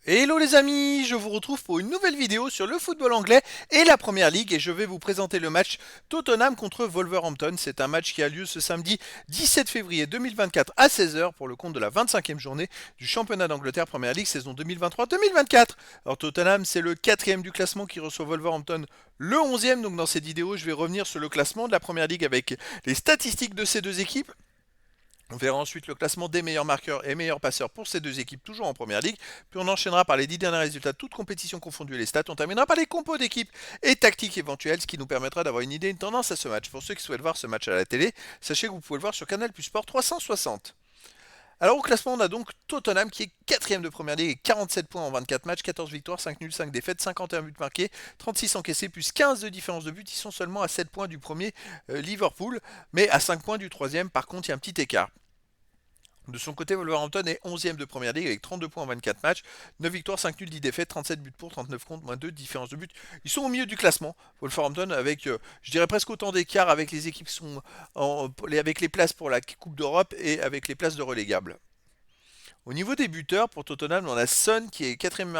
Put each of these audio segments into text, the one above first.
Hello les amis, je vous retrouve pour une nouvelle vidéo sur le football anglais et la Première Ligue et je vais vous présenter le match Tottenham contre Wolverhampton. C'est un match qui a lieu ce samedi 17 février 2024 à 16 heures pour le compte de la 25e journée du championnat d'Angleterre Première Ligue saison 2023-2024. Alors Tottenham c'est le quatrième du classement qui reçoit Wolverhampton le 11e. Donc dans cette vidéo je vais revenir sur le classement de la Première Ligue avec les statistiques de ces deux équipes. On verra ensuite le classement des meilleurs marqueurs et meilleurs passeurs pour ces deux équipes, toujours en première ligue. Puis on enchaînera par les 10 derniers résultats, toutes compétitions confondues et les stats. On terminera par les compos d'équipes et tactiques éventuelles, ce qui nous permettra d'avoir une idée, une tendance à ce match. Pour ceux qui souhaitent voir ce match à la télé, sachez que vous pouvez le voir sur Canal Plus Sport 360. Alors au classement, on a donc Tottenham qui est quatrième de première ligue avec 47 points en 24 matchs, 14 victoires, 5 nuls, 5 défaites, 51 buts marqués, 36 encaissés, plus 15 de différence de but. Ils sont seulement à 7 points du premier Liverpool, mais à 5 points du troisième. Par contre, il y a un petit écart. De son côté, Wolverhampton est 11e de première ligue avec 32 points en 24 matchs, 9 victoires, 5 nuls, 10 défaites, 37 buts pour, 39 contre, moins 2 différence de but. Ils sont au milieu du classement, Wolverhampton, avec, je dirais presque autant d'écart avec les équipes qui sont avec les places pour la Coupe d'Europe et avec les places de relégables. Au niveau des buteurs, pour Tottenham, on a Son qui est quatrième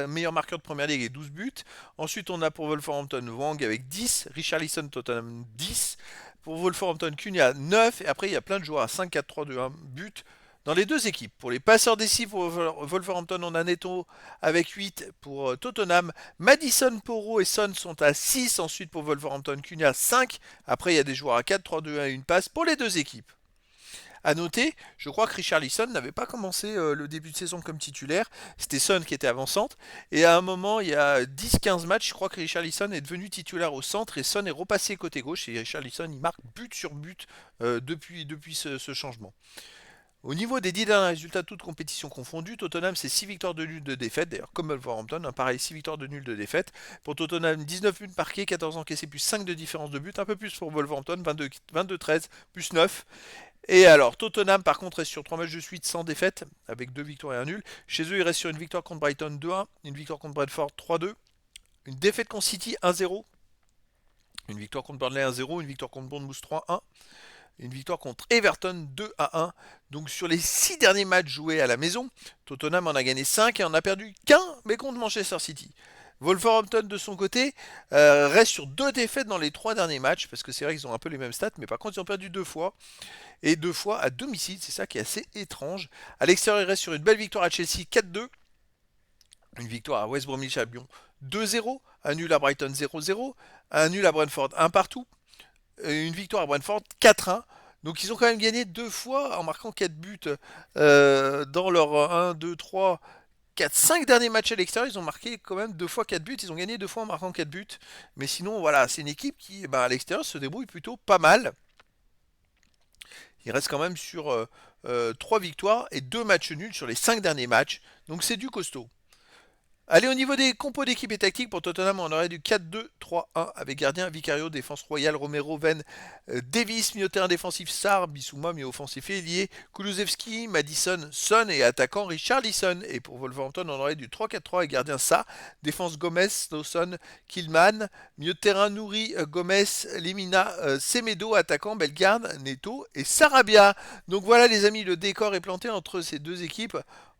meilleur marqueur de première ligue avec 12 buts. Ensuite, on a pour Wolverhampton Wang avec 10, Richarlison Tottenham 10. Pour Wolverhampton Cunha 9. Et après, il y a plein de joueurs à 5, 4, 3, 2, 1 but dans les deux équipes. Pour les passeurs décisifs, pour Wolverhampton, on a Neto avec 8. Pour Tottenham, Madison, Porro et Son sont à 6. Ensuite, pour Wolverhampton Cunha 5. Après, il y a des joueurs à 4, 3, 2, 1 et une passe pour les deux équipes. À noter, je crois que Richarlison n'avait pas commencé le début de saison comme titulaire. C'était Son qui était avant-centre. Et à un moment, il y a 10-15 matchs, je crois que Richarlison est devenu titulaire au centre et Son est repassé côté gauche. Et Richarlison, il marque but sur but depuis ce changement. Au niveau des 10 derniers résultats, toutes compétitions confondues, Tottenham c'est 6 victoires de nul de défaite, d'ailleurs comme Wolverhampton, pareil 6 victoires de nul de défaite. Pour Tottenham, 19 buts marqués, 14 encaissés, plus 5 de différence de but, un peu plus pour Wolverhampton, 22-13, plus 9. Et alors, Tottenham, par contre, reste sur 3 matchs de suite sans défaite, avec 2 victoires et un nul. Chez eux, ils restent sur une victoire contre Brighton 2-1, une victoire contre Bradford 3-2, une défaite contre City 1-0, une victoire contre Burnley 1-0, une victoire contre Bournemouth 3-1, une victoire contre Everton 2-1. Donc sur les 6 derniers matchs joués à la maison, Tottenham en a gagné 5 et en a perdu qu'un, mais contre Manchester City. Wolverhampton de son côté reste sur 2 défaites dans les 3 derniers matchs, parce que c'est vrai qu'ils ont un peu les mêmes stats, mais par contre ils ont perdu 2 fois, et 2 fois à domicile, c'est ça qui est assez étrange. À l'extérieur, ils restent sur une belle victoire à Chelsea 4-2, une victoire à West Bromwich Albion 2-0, un nul à Brighton 0-0, un nul à Brentford 1 partout, une victoire à Brentford 4-1. Donc ils ont quand même gagné 2 fois en marquant 4 buts dans leurs 1, 2, 3, 4, 5 derniers matchs à l'extérieur. Ils ont marqué quand même 2 fois 4 buts. Ils ont gagné 2 fois en marquant 4 buts. Mais sinon, voilà, c'est une équipe qui, à l'extérieur, se débrouille plutôt pas mal. Il reste quand même sur 3 victoires et 2 matchs nuls sur les 5 derniers matchs. Donc c'est du costaud. Allez, au niveau des compos d'équipe et tactique, pour Tottenham, on aurait du 4-2-3-1 avec gardien Vicario, défense royale, Romero, Venn, Davis, milieu de terrain défensif, Sarr, Bissouma, milieu offensif ailier, Kulusevski, Madison, Son et attaquant Richarlison. Et pour Wolverhampton, on aurait du 3-4-3 avec gardien Sa, défense Gomez, Dawson, Killman, milieu de terrain Nouri, Gomez, Lemina, Semedo, attaquant Bellegarde, Neto et Sarabia. Donc voilà les amis, le décor est planté entre ces deux équipes.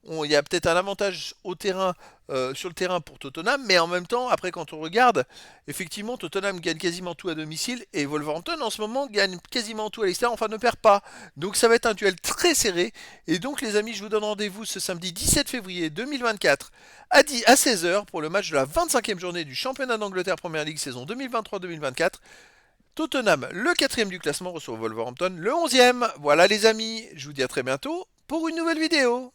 Il y a peut-être un avantage au terrain, sur le terrain pour Tottenham, mais en même temps, après quand on regarde, effectivement, Tottenham gagne quasiment tout à domicile et Wolverhampton en ce moment gagne quasiment tout à l'extérieur, enfin ne perd pas. Donc ça va être un duel très serré. Et donc les amis, je vous donne rendez-vous ce samedi 17 février 2024 à 16 heures pour le match de la 25e journée du championnat d'Angleterre Première Ligue saison 2023-2024. Tottenham, le quatrième du classement, reçoit Wolverhampton, le 11e. Voilà les amis, je vous dis à très bientôt pour une nouvelle vidéo.